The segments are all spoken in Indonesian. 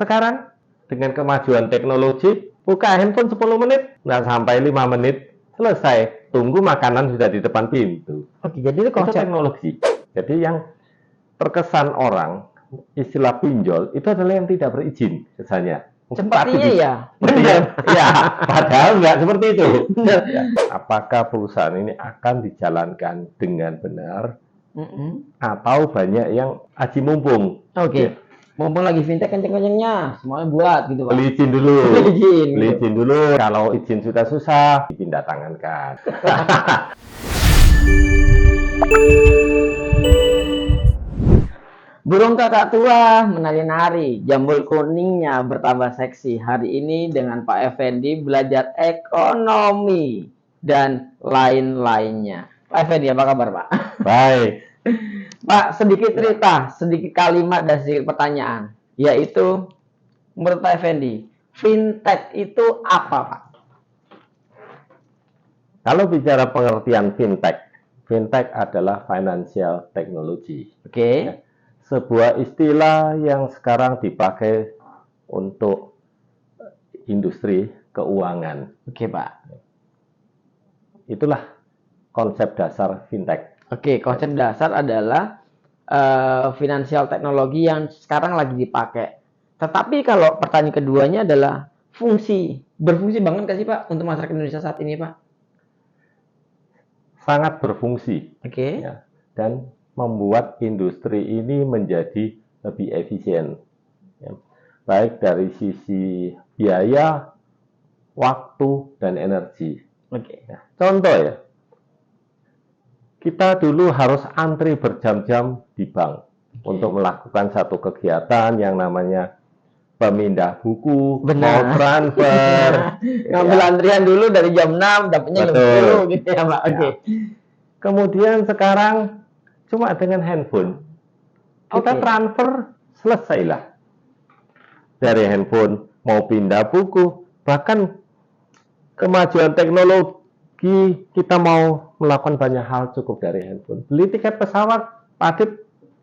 Sekarang dengan kemajuan teknologi, buka handphone 10 menit, nggak sampai 5 menit, selesai. Tunggu makanan sudah di depan pintu. Oke, jadi itu Itu konsep teknologi. Jadi yang terkesan orang, istilah pinjol, itu adalah yang tidak berizin, misalnya. sepertinya ya. Ya, padahal nggak seperti itu. Ya. Apakah perusahaan ini akan dijalankan dengan benar, atau banyak yang aji mumpung? Oke. Mumpung lagi fintech kenceng-kencengnya, semuanya buat gitu Pak. Beli izin dulu. Beli izin dulu. Kalau izin sudah susah, dipindah tangankan. Burung kakak tua menari-nari, jambul kuningnya bertambah seksi. Hari ini dengan Pak Effendi belajar ekonomi dan lain-lainnya. Pak Effendi, apa kabar Pak? Baik. Pak, sedikit cerita, sedikit kalimat dan sedikit pertanyaan, yaitu menurut Pak Effendi, fintech itu apa Pak? Kalau bicara pengertian fintech, fintech adalah financial technology. Oke. Sebuah istilah yang sekarang dipakai untuk industri keuangan. Oke Pak. Itulah konsep dasar fintech. Oke, konsep dasar adalah finansial teknologi yang sekarang lagi dipakai. Tetapi kalau pertanyaan keduanya adalah fungsi. Berfungsi banget nggak sih Pak untuk masyarakat Indonesia saat ini Pak? Sangat berfungsi. Oke. Ya, dan membuat industri ini menjadi lebih efisien. Ya. Baik dari sisi biaya, waktu, dan energi. Oke. Ya. Contoh ya, kita dulu harus antri berjam-jam di bank untuk melakukan satu kegiatan yang namanya pemindah buku, mau transfer. Ngambil antrian dulu dari jam 6, dapatnya jam 10 gitu ya Pak. Oke. Kemudian sekarang cuma dengan handphone, kita transfer, selesailah. Dari handphone, mau pindah buku, bahkan kemajuan teknologi, kita mau melakukan banyak hal cukup dari handphone. Beli tiket pesawat, Pak Adit,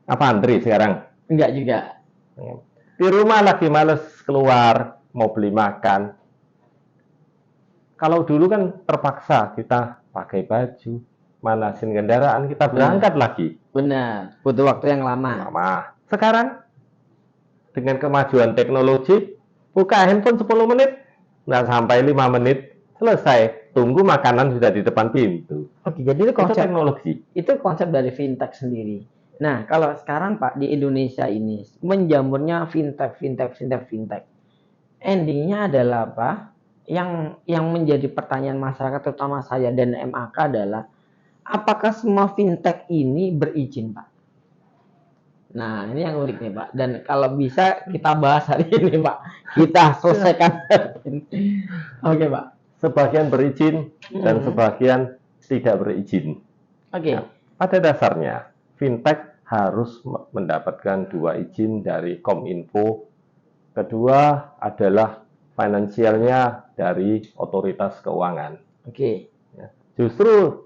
apa antri sekarang? Enggak juga. Di rumah lagi males keluar, mau beli makan. Kalau dulu kan terpaksa kita pakai baju, manasin kendaraan, kita berangkat lagi. Benar, butuh waktu yang lama. Sekarang, dengan kemajuan teknologi, buka handphone 10 menit, nggak sampai 5 menit, selesai. Tunggu makanan sudah di depan pintu. Oke, jadi itu konsep teknologi. Itu konsep dari fintech sendiri. Nah, kalau sekarang Pak di Indonesia ini menjamurnya fintech. Endingnya adalah apa? Yang menjadi pertanyaan masyarakat terutama saya dan MAK adalah apakah semua fintech ini berizin, Pak? Nah, ini yang unik nih, Pak. Dan kalau bisa kita bahas hari ini, Pak. Kita selesaikan. Oke, Pak. Sebagian berizin dan sebagian tidak berizin. Oke. Nah, pada dasarnya, fintech harus mendapatkan 2 izin dari Kominfo. Kedua adalah finansialnya dari otoritas keuangan. Oke. Justru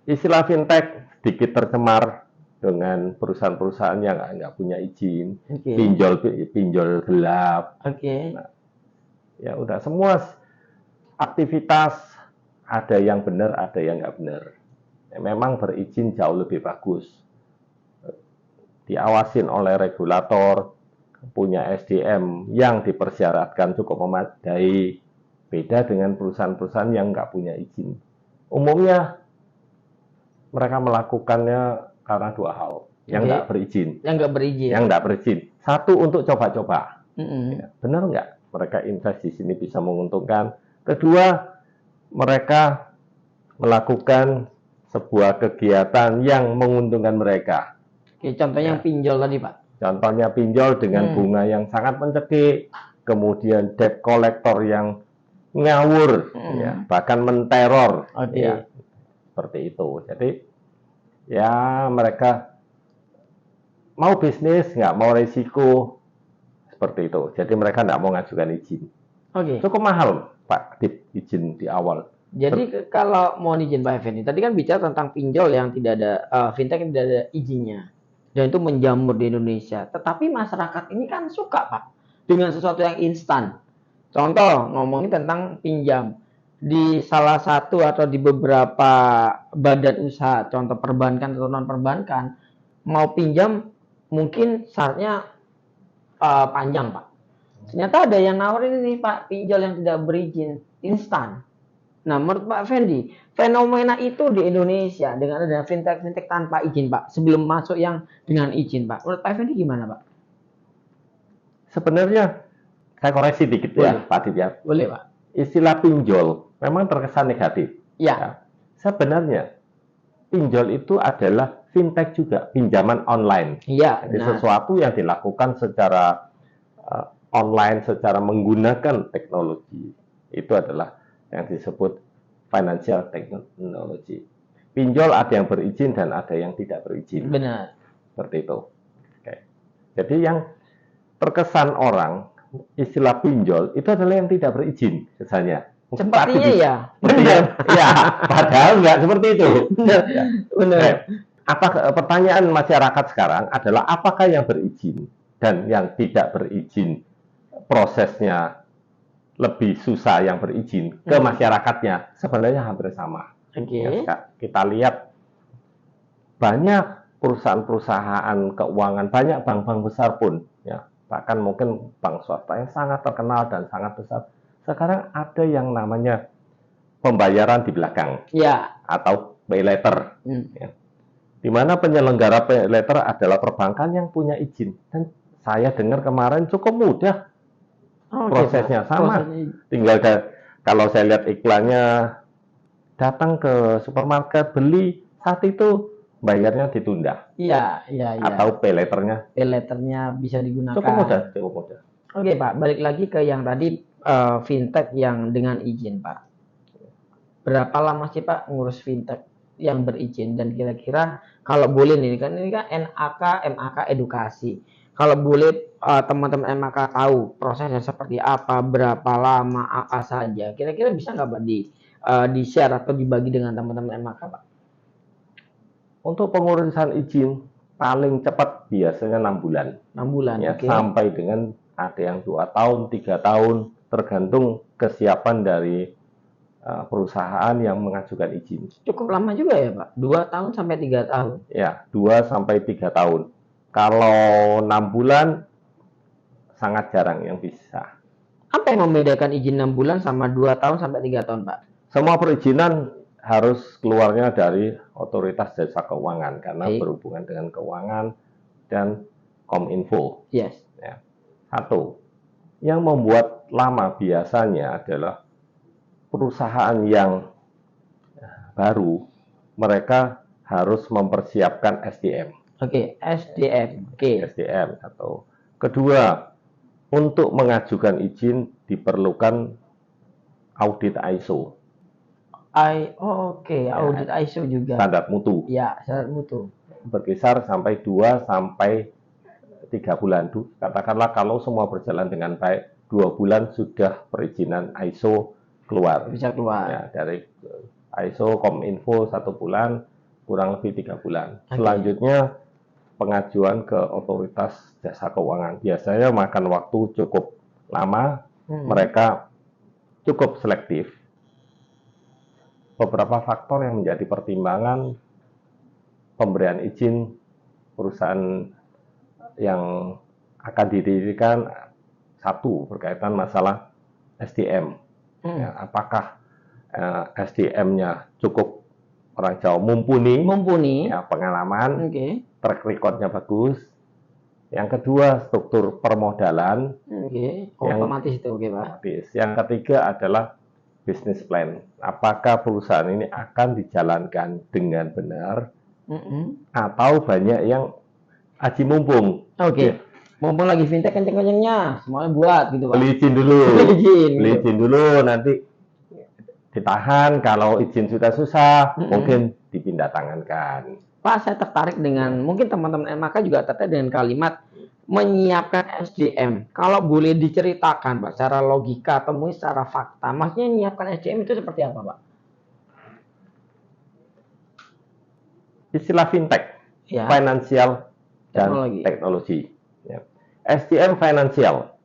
istilah fintech sedikit tercemar dengan perusahaan-perusahaan yang nggak punya izin, pinjol gelap. Nah, ya udah, semua aktivitas ada yang benar, ada yang nggak benar. Ya, memang berizin jauh lebih bagus. Diawasin oleh regulator, punya SDM yang dipersyaratkan cukup memadai. Beda dengan perusahaan-perusahaan yang nggak punya izin. Umumnya mereka melakukannya karena 2 hal. Yang nggak berizin. Yang nggak berizin. Satu, untuk coba-coba. Ya, benar nggak mereka invest di sini bisa menguntungkan. Kedua, mereka melakukan sebuah kegiatan yang menguntungkan mereka. Oke, contohnya yang pinjol tadi, Pak. Contohnya pinjol dengan bunga yang sangat mencekik, kemudian debt collector yang ngawur, ya, bahkan menteror. Ya, seperti itu. Jadi, ya mereka mau bisnis, nggak mau risiko, seperti itu. Jadi mereka nggak mau ngajukan izin. Cukup mahal, Pak, izin di awal. Jadi kalau mau izin Pak Effendi, tadi kan bicara tentang pinjol yang tidak ada, fintech yang tidak ada izinnya. dan itu menjamur di Indonesia. Tetapi masyarakat ini kan suka Pak dengan sesuatu yang instan. Contoh ngomongin tentang pinjam di salah satu atau di beberapa badan usaha, contoh perbankan atau non perbankan, mau pinjam mungkin syaratnya panjang Pak. Ternyata ada yang nawarin ini Pak, pinjol yang tidak berizin instan. Nah, menurut Pak Fendi, fenomena itu di Indonesia dengan ada fintech tanpa izin Pak, sebelum masuk yang dengan izin Pak. Menurut Pak Fendi gimana Pak? Sebenarnya saya koreksi dikit ya, Pak Ditya. Boleh Pak. Istilah pinjol memang terkesan negatif. Ya. Sebenarnya pinjol itu adalah fintech juga, pinjaman online. Iya. Jadi sesuatu yang dilakukan secara online, secara menggunakan teknologi. Itu adalah yang disebut financial technology. Pinjol ada yang berizin dan ada yang tidak berizin. Benar. Seperti itu. Oke. Jadi yang terkesan orang istilah pinjol itu adalah yang tidak berizin misalnya. Sepertinya ya. Ya, padahal nggak seperti itu. Ya. Benar. Pertanyaan masyarakat sekarang adalah apakah yang berizin dan yang tidak berizin prosesnya lebih susah yang berizin ke masyarakatnya? Sebenarnya hampir sama. Ya, kita lihat banyak perusahaan-perusahaan keuangan, banyak bank-bank besar pun, ya, bahkan mungkin bank swasta yang sangat terkenal dan sangat besar. Sekarang ada yang namanya pembayaran di belakang, ya, atau pay letter, ya, di mana penyelenggara pay letter adalah perbankan yang punya izin. Dan saya dengar kemarin cukup mudah. Prosesnya sama, tinggal kalau saya lihat iklannya, datang ke supermarket beli, saat itu bayarnya ditunda. Iya. Atau pay letternya bisa digunakan. Cukup mudah. Oke Pak, balik lagi ke yang tadi fintech yang dengan izin Pak. Berapa lama sih Pak ngurus fintech yang berizin, dan kira-kira kalau boleh ini kan MAK edukasi. Kalau boleh teman-teman MAK tahu prosesnya seperti apa, berapa lama, apa saja, kira-kira bisa nggak Pak di-share atau dibagi dengan teman-teman MAK Pak? Untuk pengurusan izin paling cepat biasanya 6 bulan. 6 bulan, ya, sampai dengan ada yang 2 tahun, 3 tahun, tergantung kesiapan dari perusahaan yang mengajukan izin. Cukup lama juga ya Pak, 2 tahun sampai 3 tahun. Ya, 2 sampai 3 tahun. Kalau 6 bulan, sangat jarang yang bisa. Apa yang membedakan izin 6 bulan sama 2 tahun sampai 3 tahun, Pak? Semua perizinan harus keluarnya dari otoritas jasa keuangan, karena berhubungan dengan keuangan dan Kominfo. Yes. Ya. Satu, yang membuat lama biasanya adalah perusahaan yang baru, mereka harus mempersiapkan SDM. SDM. SDM satu. Kedua, untuk mengajukan izin diperlukan audit ISO. Audit ISO juga. Standar mutu. Ya, standar mutu. Berkisar sampai 2 sampai 3 bulan. Katakanlah kalau semua berjalan dengan baik, 2 bulan sudah perizinan ISO keluar. Bisa keluar. Ya, dari ISO Kominfo 1 bulan, kurang lebih 3 bulan. Selanjutnya pengajuan ke otoritas jasa keuangan. Biasanya makan waktu cukup lama, mereka cukup selektif. Beberapa faktor yang menjadi pertimbangan pemberian izin perusahaan yang akan didirikan, satu, berkaitan masalah SDM. Ya, apakah SDM-nya cukup, orang Jawa mumpuni, ya, pengalaman, track record-nya bagus. Yang kedua, struktur permodalan. Otomatis itu, Pak. Yang ketiga adalah business plan. Apakah perusahaan ini akan dijalankan dengan benar, atau banyak yang aji mumpung. Mumpung lagi fintech kenceng-kencengnya, semuanya buat gitu Pak. Beli izin dulu, nanti ditahan. Kalau izin sudah susah, mungkin dipindah tangankan. Pak, saya tertarik dengan, mungkin teman-teman MAK juga tertarik dengan kalimat menyiapkan SDM. Kalau boleh diceritakan Pak, secara logika atau mungkin secara fakta, maksudnya menyiapkan SDM itu seperti apa Pak? Istilah fintech, financial dan teknologi. Ya. SDM finansial,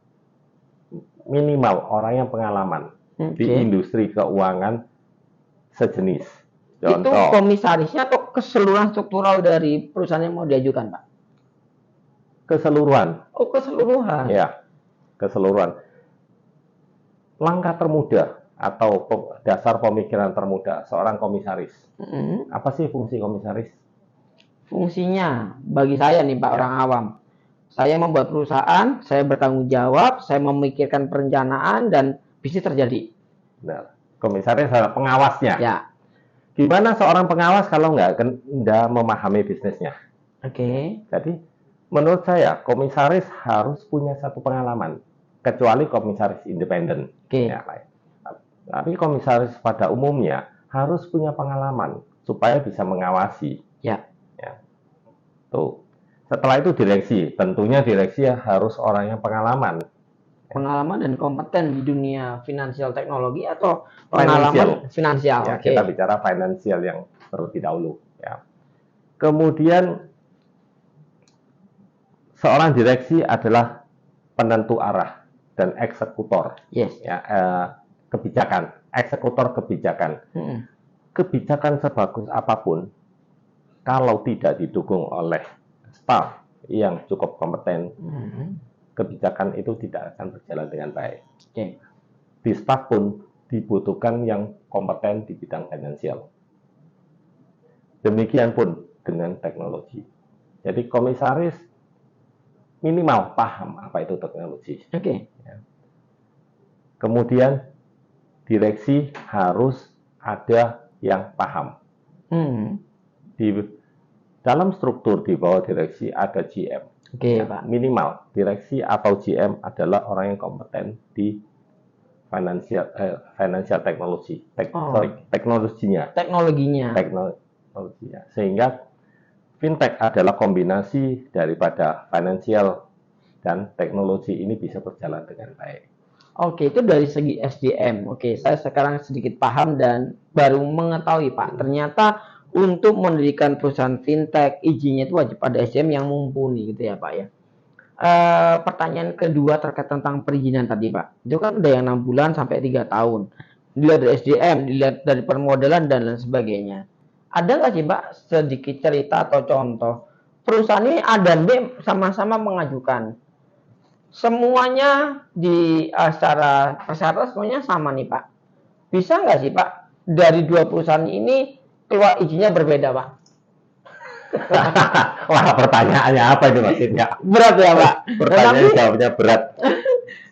minimal orang yang pengalaman di industri keuangan sejenis. Contoh, itu komisarisnya atau keseluruhan struktural dari perusahaan yang mau diajukan, Pak? Keseluruhan. Oh, keseluruhan. Ya, keseluruhan. Langkah termuda atau dasar pemikiran termuda seorang komisaris. Apa sih fungsi komisaris? Fungsinya bagi saya nih Pak, orang awam. Saya membuat perusahaan, saya bertanggung jawab, saya memikirkan perencanaan dan bisnis terjadi. Nah, komisaris adalah pengawasnya. Ya. Gimana seorang pengawas kalau nggak memahami bisnisnya? Oke. Jadi menurut saya komisaris harus punya satu pengalaman, kecuali komisaris independen. Ya, tapi komisaris pada umumnya harus punya pengalaman supaya bisa mengawasi. Ya. Tuh. Setelah itu direksi, tentunya direksi harus orang yang pengalaman. Pengalaman dan kompeten di dunia finansial teknologi atau pengalaman finansial. Ya, kita bicara finansial yang terlebih dahulu. Ya. Kemudian seorang direksi adalah penentu arah dan eksekutor. Yes. Ya, kebijakan, eksekutor kebijakan. Kebijakan sebagus apapun, kalau tidak didukung oleh staf yang cukup kompeten, kebijakan itu tidak akan berjalan dengan baik. Di staf pun dibutuhkan yang kompeten di bidang finansial. Demikian pun dengan teknologi. Jadi komisaris minimal paham apa itu teknologi. Ya. Kemudian direksi harus ada yang paham. Di dalam struktur di bawah direksi ada GM. Pak. Minimal direksi atau GM adalah orang yang kompeten di financial technology, teknologinya. Sehingga fintech adalah kombinasi daripada financial dan teknologi ini bisa berjalan dengan baik. Oke, itu dari segi SDM. Oke, saya sekarang sedikit paham dan baru mengetahui Pak, ternyata untuk mendirikan perusahaan fintech, izinnya itu wajib ada SDM yang mumpuni gitu ya Pak ya. Pertanyaan kedua terkait tentang perizinan tadi Pak. Itu kan ada yang 6 bulan sampai 3 tahun. Dilihat dari SDM, dilihat dari permodalan dan lain sebagainya. Ada nggak sih Pak sedikit cerita atau contoh perusahaan ini A dan B sama-sama mengajukan? Semuanya di secara persyaratan semuanya sama nih Pak. Bisa nggak sih Pak dari dua perusahaan ini keluar izinnya berbeda Pak? Wah, pertanyaannya apa itu maksudnya? Berat ya Pak. Pertanyaan jawabnya berat.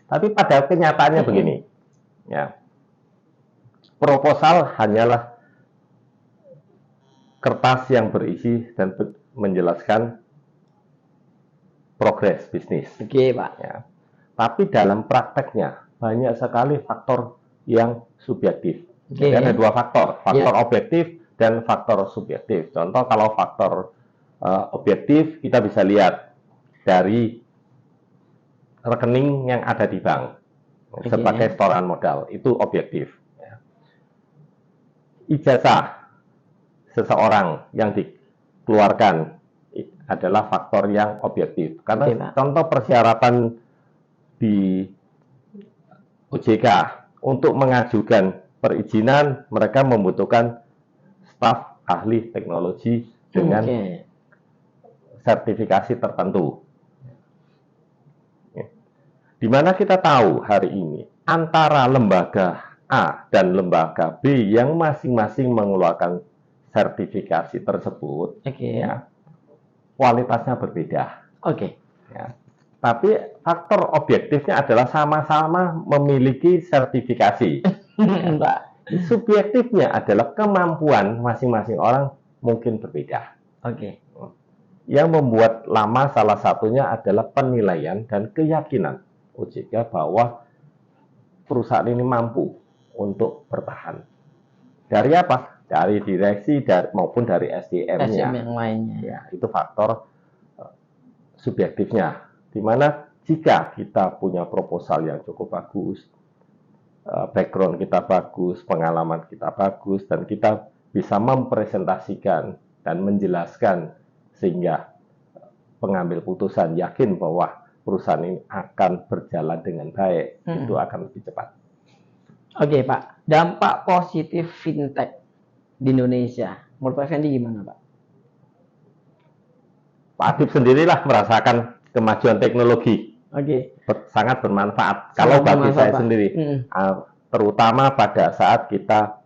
Tapi pada kenyataannya begini, ya, proposal hanyalah kertas yang berisi dan menjelaskan progres bisnis. Oke Pak. Ya. Tapi dalam prakteknya banyak sekali faktor yang subjektif. Jadi ada dua faktor objektif dan faktor subjektif. Contoh kalau faktor objektif kita bisa lihat dari rekening yang ada di bank sebagai setoran modal, itu objektif. Ya. Ijazah seseorang yang dikeluarkan adalah faktor yang objektif. Karena contoh persyaratan di OJK untuk mengajukan perizinan, mereka membutuhkan staf ahli teknologi dengan sertifikasi tertentu. Di mana kita tahu hari ini antara lembaga A dan lembaga B yang masing-masing mengeluarkan sertifikasi tersebut, ya, kualitasnya berbeda. Ya. Tapi faktor objektifnya adalah sama-sama memiliki sertifikasi. Subjektifnya adalah kemampuan masing-masing orang mungkin berbeda. Yang membuat lama salah satunya adalah penilaian dan keyakinan OJK bahwa perusahaan ini mampu untuk bertahan. Dari apa? Dari direksi maupun dari SDM-nya. yang lainnya. Ya, itu faktor subjektifnya. Di mana jika kita punya proposal yang cukup bagus, background kita bagus, pengalaman kita bagus, dan kita bisa mempresentasikan dan menjelaskan sehingga pengambil putusan yakin bahwa perusahaan ini akan berjalan dengan baik, itu akan lebih cepat. Oke Pak, dampak positif fintech di Indonesia, menurut Pak Effendi gimana Pak? Pak Adib sendirilah merasakan kemajuan teknologi. Oke. Sangat bermanfaat. Kalau bagi saya sendiri, terutama pada saat kita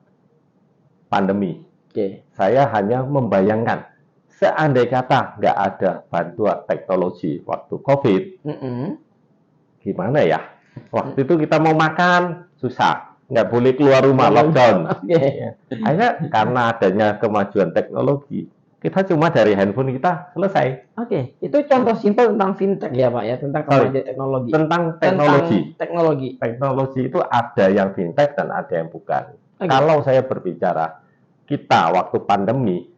pandemi. Saya hanya membayangkan, seandai kata nggak ada bantuan teknologi waktu COVID, gimana ya? Waktu itu kita mau makan, susah. Nggak boleh keluar rumah, lockdown. Akhirnya karena adanya kemajuan teknologi, kita cuma dari handphone kita selesai. Itu contoh simpel tentang fintech ya Pak ya, tentang kemajuan teknologi. Tentang teknologi. Teknologi. Teknologi itu ada yang fintech dan ada yang bukan. Kalau saya berbicara, kita waktu pandemi,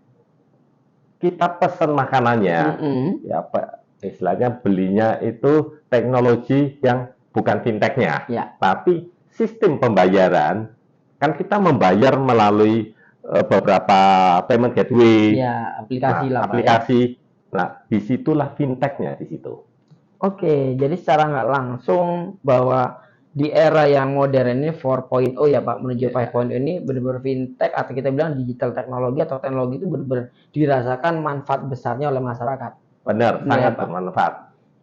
kita pesan makanannya, ya Pak, istilahnya belinya itu teknologi yang bukan fintechnya, tapi sistem pembayaran, kan kita membayar melalui beberapa payment gateway, aplikasi lah, aplikasi. Nah, disitulah fintechnya di situ. Jadi secara nggak langsung bahwa di era yang modern ini 4.0 ya Pak, menuju 5.0 ini benar-benar fintech atau kita bilang digital teknologi atau teknologi itu benar-benar dirasakan manfaat besarnya oleh masyarakat. Benar, sangat bermanfaat.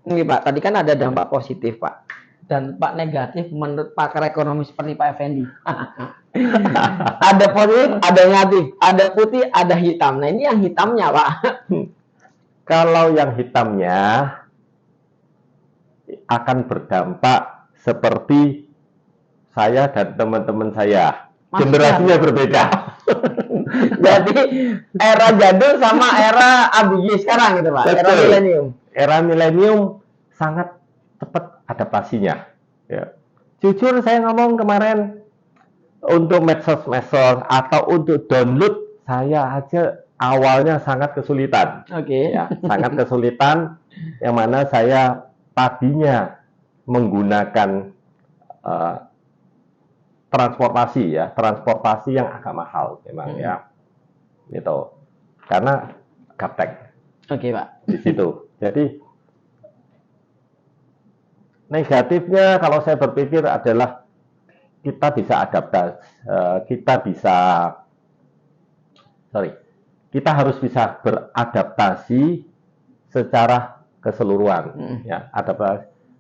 Ini Pak, tadi kan ada dampak positif Pak, dan dampak negatif menurut pakar ekonomi seperti Pak Effendi. Ada positif, ada negatif, ada putih, ada hitam. Nah ini yang hitamnya Pak. Kalau yang hitamnya akan berdampak seperti saya dan teman-teman saya. Generasinya berbeda. Jadi era jadul sama era ABG sekarang gitu Pak. Betul. Era milenium. Era milenium sangat cepat adaptasinya. Ya. Jujur saya ngomong kemarin, untuk medsos atau untuk download, saya aja awalnya sangat kesulitan. Ya, sangat kesulitan, yang mana saya tadinya menggunakan transportasi yang agak mahal memang ya, gitu, karena gaptek. Pak. Di situ. Jadi negatifnya kalau saya berpikir adalah kita bisa kita harus bisa beradaptasi secara keseluruhan. Ya,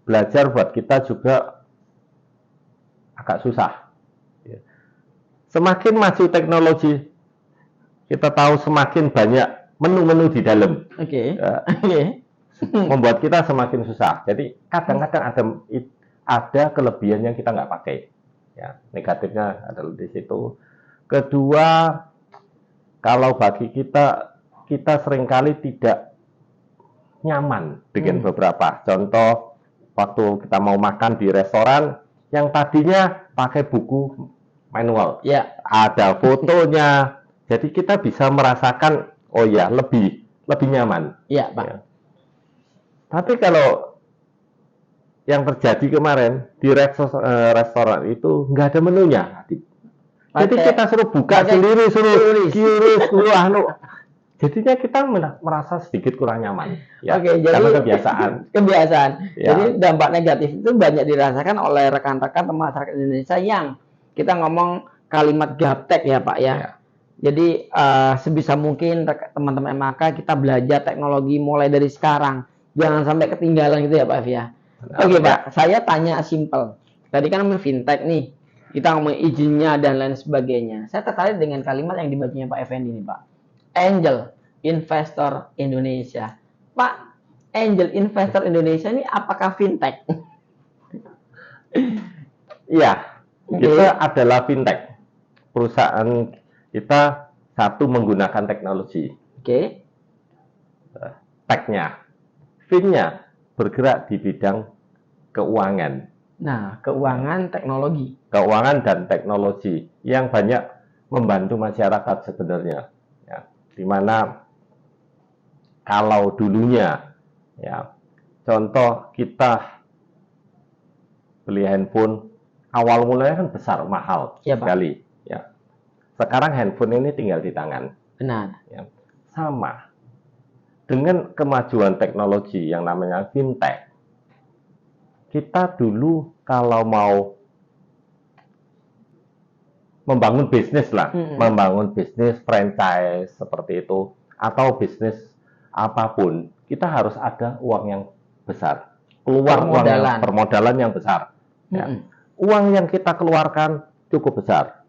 belajar buat kita juga agak susah. Semakin maju teknologi, kita tahu semakin banyak menu-menu di dalam. Membuat kita semakin susah. Jadi kadang-kadang ada kelebihan yang kita nggak pakai. Ya, negatifnya adalah di situ. Kedua, kalau bagi kita seringkali tidak nyaman dengan beberapa. Contoh, waktu kita mau makan di restoran, yang tadinya pakai buku manual, ada fotonya, jadi kita bisa merasakan, oh ya, lebih nyaman. Pak. Ya. Tapi kalau yang terjadi kemarin di restoran itu nggak ada menunya, jadi kita suruh buka sendiri, suruh jadinya kita merasa sedikit kurang nyaman. Ya, jadi kebiasaan. Ya. Jadi dampak negatif itu banyak dirasakan oleh rekan-rekan masyarakat Indonesia yang kita ngomong kalimat gaptek ya Pak ya. Jadi sebisa mungkin teman-teman MAK kita belajar teknologi mulai dari sekarang. Jangan sampai ketinggalan gitu ya Pak ya. Pak, saya tanya simple. Tadi kan ngomong fintech nih. Kita ngomong izinnya dan lain sebagainya. Saya tertarik dengan kalimat yang dibacanya Pak Effendi ini Pak. Angel Investor Indonesia. Pak, Angel Investor Indonesia ini apakah fintech? Iya. Kita adalah fintech. Perusahaan kita satu menggunakan teknologi. Tech-nya. Fin-nya bergerak di bidang keuangan. Nah, keuangan teknologi. Keuangan dan teknologi yang banyak membantu masyarakat sebenarnya. Ya, di mana kalau dulunya, ya, contoh kita beli handphone, awal mulanya kan besar, mahal sekali. Ya. Sekarang handphone ini tinggal di tangan. Benar. Ya. Sama. dengan kemajuan teknologi yang namanya fintech, kita dulu kalau mau membangun bisnis lah, membangun bisnis franchise seperti itu, atau bisnis apapun, kita harus ada uang yang besar, keluar permodalan yang besar. Ya. Uang yang kita keluarkan cukup besar.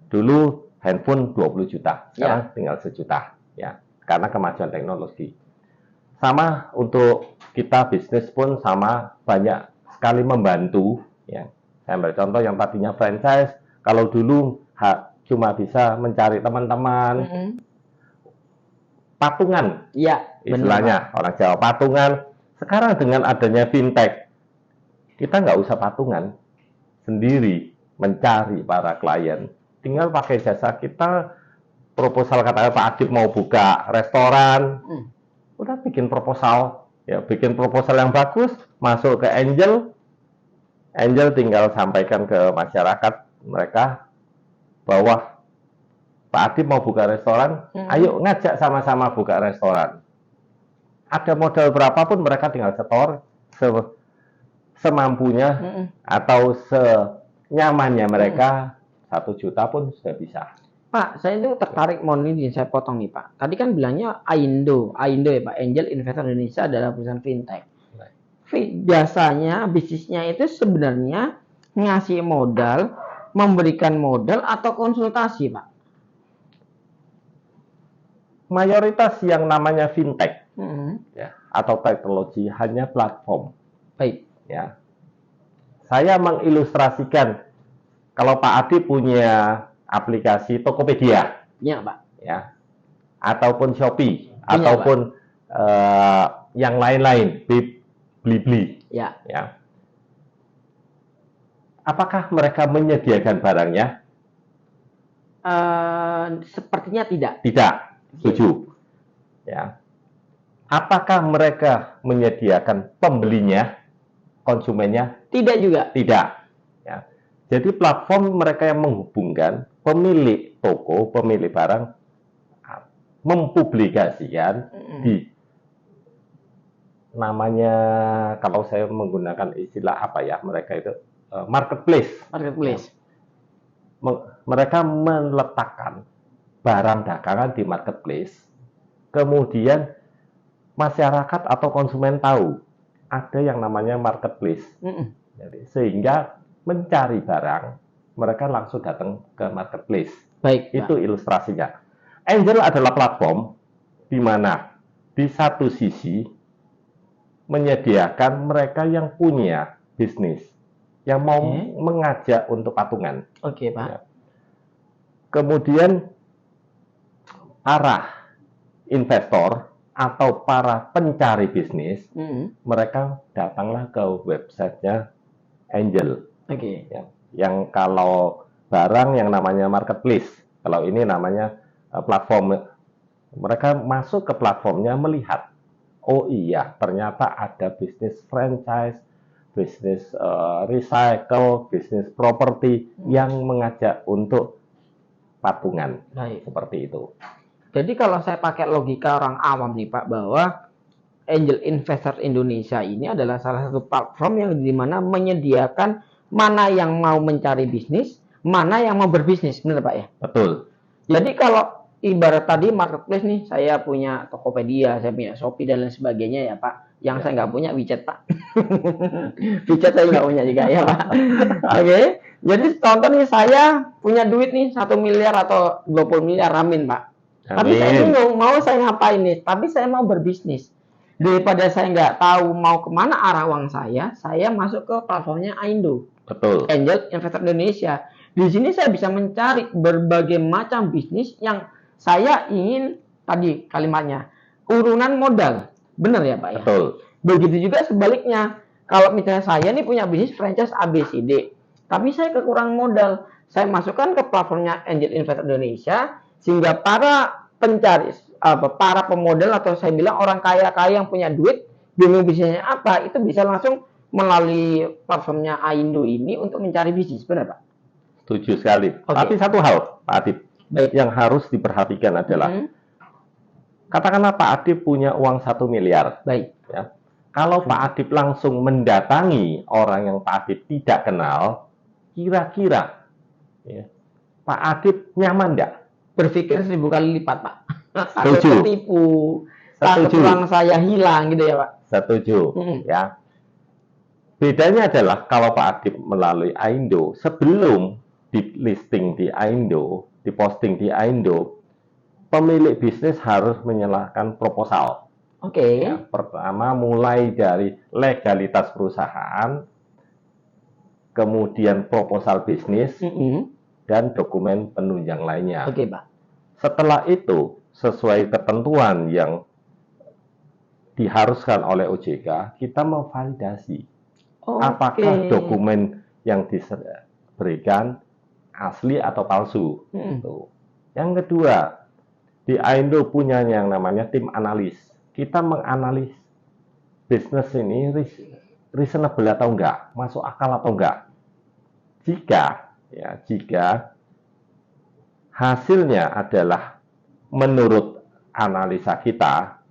Dulu handphone 20 juta, sekarang tinggal 1 juta, ya, karena kemajuan teknologi. Sama untuk kita bisnis pun sama, banyak sekali membantu. Ya. Saya ambil contoh yang tadinya franchise, kalau dulu cuma bisa mencari teman-teman, patungan, istilahnya orang Jawa patungan. Sekarang dengan adanya fintech, kita nggak usah patungan, sendiri mencari para klien. Tinggal pakai jasa kita, proposal, katakan Pak Adib mau buka restoran, udah bikin proposal, ya bikin proposal yang bagus, masuk ke Angel tinggal sampaikan ke masyarakat mereka bahwa Pak Adib mau buka restoran, ayo ngajak sama-sama buka restoran. Ada modal berapapun mereka tinggal setor semampunya atau senyamannya mereka, 1 juta pun sudah bisa. Pak, saya itu tertarik, mohon ini saya potong nih Pak. Tadi kan bilangnya AINDO ya Pak, Angel Investor Indonesia adalah perusahaan fintech. Biasanya bisnisnya itu sebenarnya ngasih modal, memberikan modal atau konsultasi Pak? Mayoritas yang namanya fintech ya, atau teknologi hanya platform. Baik. Ya, saya mengilustrasikan kalau Pak Adib punya aplikasi Tokopedia, ya Pak, ya, ataupun Shopee, ataupun yang lain-lain, Blibli, ya. Apakah mereka menyediakan barangnya? Sepertinya tidak. Tidak, setuju. Ya. Apakah mereka menyediakan pembelinya, konsumennya? Tidak juga. Tidak. Ya. Jadi platform mereka yang menghubungkan pemilik toko, pemilik barang, mempublikasikan di namanya, kalau saya menggunakan istilah apa ya, mereka itu marketplace. Mereka meletakkan barang dagangan di marketplace, kemudian masyarakat atau konsumen tahu ada yang namanya marketplace. Jadi, sehingga mencari barang, mereka langsung datang ke marketplace. Baik, itu ilustrasinya. Angel adalah platform di mana di satu sisi menyediakan mereka yang punya bisnis, yang mau mengajak untuk patungan. Oke, Pak. Ya. Kemudian para investor atau para pencari bisnis, mereka datanglah ke websitenya Angel. Oke. Ya. Yang kalau barang yang namanya marketplace, kalau ini namanya platform. Mereka masuk ke platformnya melihat, oh iya, ternyata ada bisnis franchise, bisnis recycle, bisnis properti yang mengajak untuk patungan. Baik. Seperti itu. Jadi kalau saya pakai logika orang awam nih Pak, bahwa Angel Investor Indonesia ini adalah salah satu platform yang dimana menyediakan mana yang mau mencari bisnis, mana yang mau berbisnis, benar Pak ya? Betul. Jadi kalau ibarat tadi marketplace nih, saya punya Tokopedia, saya punya Shopee dan lain sebagainya ya Pak. Yang saya nggak punya WeChat Pak. WeChat saya nggak punya juga ya Pak. Oke. Jadi contoh nih, saya punya duit nih 1 miliar atau 20 miliar, amin Pak. Amin. Tapi saya bingung mau saya ngapain nih. Tapi saya mau berbisnis. Daripada saya nggak tahu mau kemana arah uang saya masuk ke platformnya AINDO. Betul. Angel Investor Indonesia. Di sini saya bisa mencari berbagai macam bisnis yang saya ingin, tadi kalimatnya, urunan modal. Benar ya Pak ya? Betul. Begitu juga sebaliknya. Kalau misalnya saya nih punya bisnis franchise ABCD, tapi saya kekurangan modal, saya masukkan ke platformnya Angel Investor Indonesia, sehingga para pencari, para pemodal atau saya bilang orang kaya-kaya yang punya duit, bingung bisnisnya apa, itu bisa langsung melalui platformnya AINDO ini untuk mencari bisnis. Benar Pak? Setuju sekali. Okay. Tapi satu hal, Pak Adib, yang harus diperhatikan adalah Katakanlah Pak Adip punya uang 1 miliar. Baik. Ya. Kalau Pak Adip langsung mendatangi orang yang Pak Adip tidak kenal, kira-kira ya, Pak Adip nyaman nggak? Berpikir 1000 kali lipat, Pak. Atau Setuju. tertipu. Takut Setuju. uang saya hilang gitu ya, Pak. Setuju. Ya. Bedanya adalah kalau Pak Adip melalui Aindo, sebelum di listing di Aindo, diposting di Aindo, pemilik bisnis harus menyerahkan proposal. Oke. Ya, pertama mulai dari legalitas perusahaan, kemudian proposal bisnis, dan dokumen penunjang lainnya. Oke, Pak. Setelah itu, sesuai ketentuan yang diharuskan oleh OJK, kita memvalidasi apakah dokumen yang diberikan asli atau palsu. Gitu. Yang kedua, di Aindo punya yang namanya tim analis. Kita menganalis bisnis ini reasonable atau enggak, masuk akal atau enggak. Jika hasilnya adalah menurut analisa kita,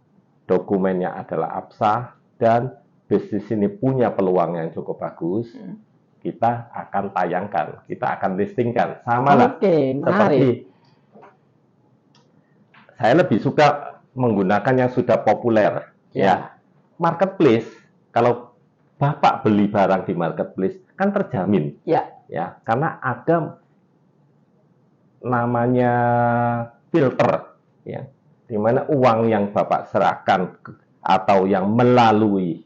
dokumennya adalah absah dan bisnis ini punya peluang yang cukup bagus, kita akan tayangkan, kita akan listingkan. Sama lah, seperti saya lebih suka menggunakan yang sudah populer. Ya, marketplace. Kalau Bapak beli barang di marketplace kan terjamin. Ya, karena ada namanya filter, ya, di mana uang yang Bapak serahkan atau yang melalui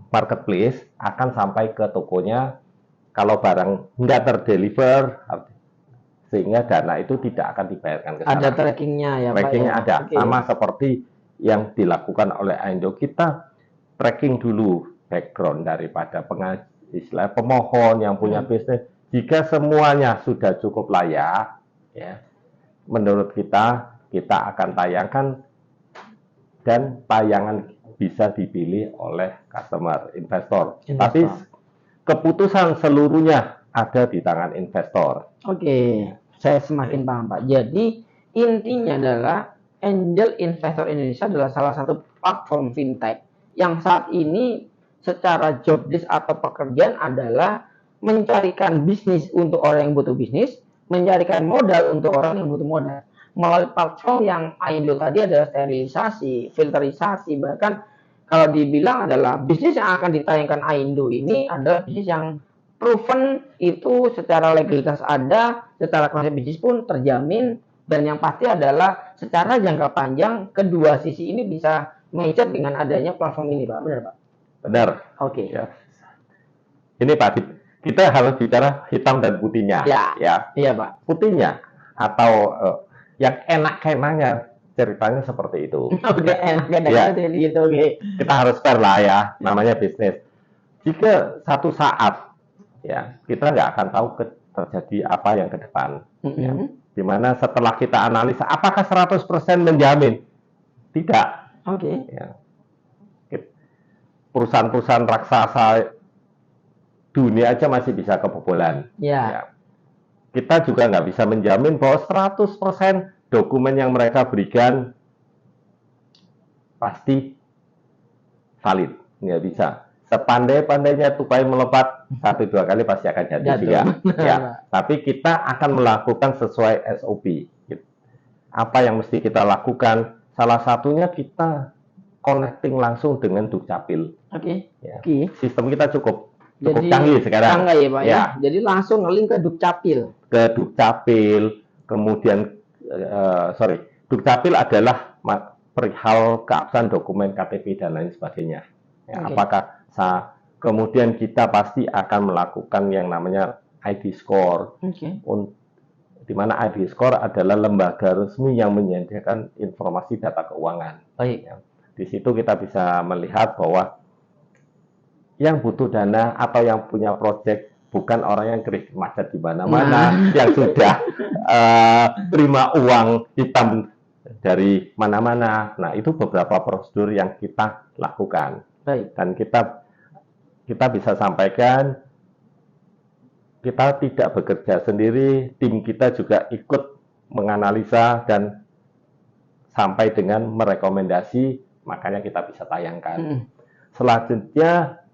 marketplace akan sampai ke tokonya. Kalau barang nggak terdeliver, sehingga dana itu tidak akan dibayarkan ke sana. Ada trackingnya ya, Pak. Trackingnya ada, sama seperti yang dilakukan oleh Aindo. Kita tracking dulu background daripada pemohon yang punya bisnis. Jika semuanya sudah cukup layak, ya, menurut kita akan tayangkan dan tayangan bisa dipilih oleh customer, investor. Tapi keputusan seluruhnya ada di tangan investor. Oke, saya semakin paham, Pak. Jadi intinya adalah Angel Investor Indonesia adalah salah satu platform fintech yang saat ini secara job desk atau pekerjaan adalah mencarikan bisnis untuk orang yang butuh bisnis, mencarikan modal untuk orang yang butuh modal. Melalui platform yang Aindo tadi adalah sterilisasi, filterisasi, bahkan kalau dibilang adalah bisnis yang akan ditayangkan Aindo ini adalah bisnis yang proven, itu secara legalitas ada, secara konsep bisnis pun terjamin, dan yang pasti adalah secara jangka panjang kedua sisi ini bisa mengikat dengan adanya platform ini, Pak. Benar, Pak? Benar. Oke. Ya. Ini Pak Adip, kita harus bicara hitam dan putihnya. Ya. Iya, Pak. Putihnya atau yang enak-enaknya ceritanya seperti itu. Oke, enak-enaknya gitu. Oke. Kita harus fair lah ya, namanya bisnis. Jika satu saat ya kita nggak akan tahu terjadi apa yang ke depan. Ya. Dimana setelah kita analisa, apakah 100% menjamin? Tidak. Oke. Ya. Perusahaan-perusahaan raksasa dunia aja masih bisa kebobolan. Ya. Kita juga nggak bisa menjamin bahwa 100% dokumen yang mereka berikan pasti valid. Nggak bisa. Sepandai-pandainya tupai melompat 1-2 kali pasti akan jatuh juga. Ya. Tapi kita akan melakukan sesuai SOP. Apa yang mesti kita lakukan? Salah satunya kita connecting langsung dengan Dukcapil. Oke. Ya. Sistem kita cukup canggih sekarang. Canggih ya, Pak ya. Jadi langsung nge-link ke Dukcapil. Ke Dukcapil, kemudian Dukcapil adalah perihal keabsahan dokumen KTP dan lain sebagainya. Ya, apakah kemudian kita pasti akan melakukan yang namanya ID score. Di mana ID score adalah lembaga resmi yang menyediakan informasi data keuangan. Baik. Ya. Di situ kita bisa melihat bahwa yang butuh dana atau yang punya proyek bukan orang yang kredit macet di mana-mana, yang sudah terima uang hitam dari mana-mana. Nah, itu beberapa prosedur yang kita lakukan. Baik. Dan kita bisa sampaikan, kita tidak bekerja sendiri, tim kita juga ikut menganalisa dan sampai dengan merekomendasi, makanya kita bisa tayangkan. Hmm. Selanjutnya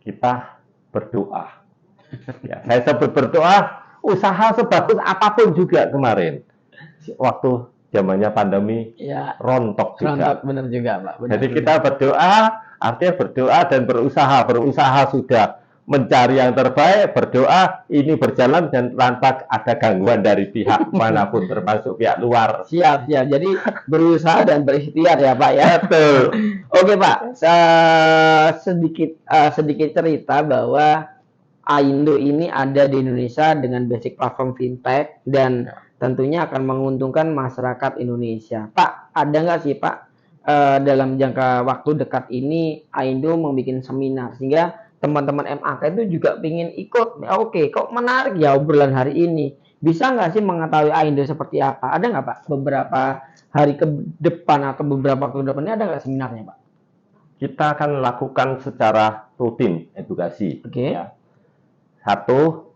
kita berdoa. Ya, saya sebut berdoa, usaha sebagus apapun juga kemarin. Waktu zamannya pandemi, Ya, rontok juga. rontok benar juga, Pak. Benar Jadi juga. kita berdoa, artinya berdoa dan berusaha. Berusaha sudah mencari yang terbaik, berdoa ini berjalan dan lantas ada gangguan dari pihak manapun, termasuk pihak luar. Siap, siap. Jadi berusaha dan berikhtiar ya, Pak ya. Betul. Oke, Pak. Sedikit cerita bahwa Aindo ini ada di Indonesia dengan basic platform fintech dan tentunya akan menguntungkan masyarakat Indonesia. Pak, ada nggak sih Pak dalam jangka waktu dekat ini Aindo membuat seminar sehingga teman-teman MAK itu juga ingin ikut? Oke, kok menarik ya obrolan hari ini? Bisa nggak sih mengetahui Aindo seperti apa? Ada nggak Pak beberapa hari ke depan atau beberapa waktu ke depan ini ada nggak seminarnya Pak? Kita akan lakukan secara rutin edukasi. Oke. Ya. Satu,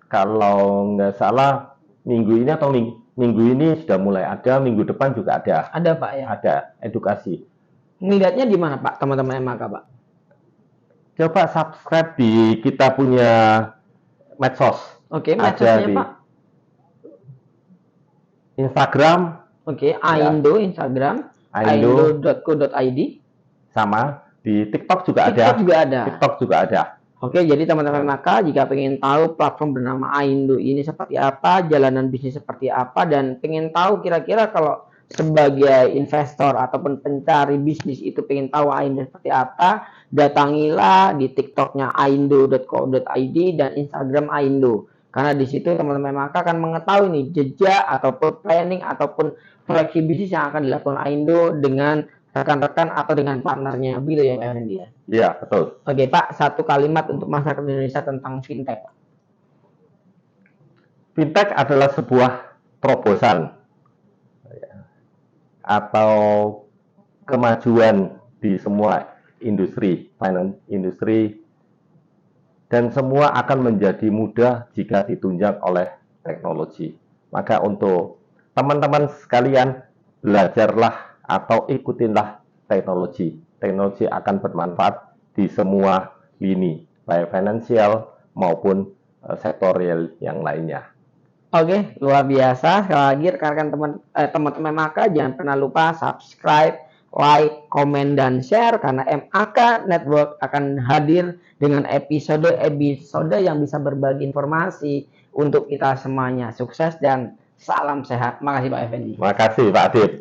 kalau nggak salah minggu ini atau minggu ini sudah mulai ada, minggu depan juga ada. Ada Pak ya? Ada edukasi. Ngeliatnya di mana Pak teman-teman MAK Pak? Coba subscribe di kita punya medsos. Oke, Ada medsosnya di Pak. Instagram Oke, Aindo Instagram, Aindo. aindo.co.id. sama di TikTok juga TikTok ada. juga ada. TikTok juga ada. Oke, jadi teman-teman maka jika pengen tahu platform bernama Aindo ini seperti apa, jalanan bisnis seperti apa, dan pengen tahu kira-kira kalau sebagai investor ataupun pencari bisnis itu pengen tahu Aindo seperti apa, datangilah di TikToknya aindo.co.id dan Instagram Aindo. Karena di situ teman-teman maka akan mengetahui nih jejak ataupun planning ataupun proyeksi bisnis yang akan dilakukan Aindo dengan rekan-rekan atau dengan partnernya Bilo ya Pak Effendi ya. Iya, betul. Oke Pak, satu kalimat untuk masyarakat Indonesia tentang fintech. Fintech adalah sebuah terobosan atau kemajuan di semua industri, finance industri, dan semua akan menjadi mudah jika ditunjang oleh teknologi. Maka untuk teman-teman sekalian, belajarlah atau ikutinlah teknologi. Teknologi akan bermanfaat di semua lini, baik finansial maupun sektorial yang lainnya. Oke, luar biasa. Sekali lagi rekan-rekan teman-teman MAK jangan pernah lupa subscribe, like, komen, dan share karena MAK Network akan hadir dengan episode yang bisa berbagi informasi untuk kita semuanya. Sukses dan salam sehat. Makasih Pak Effendi. Terima kasih Pak Adib.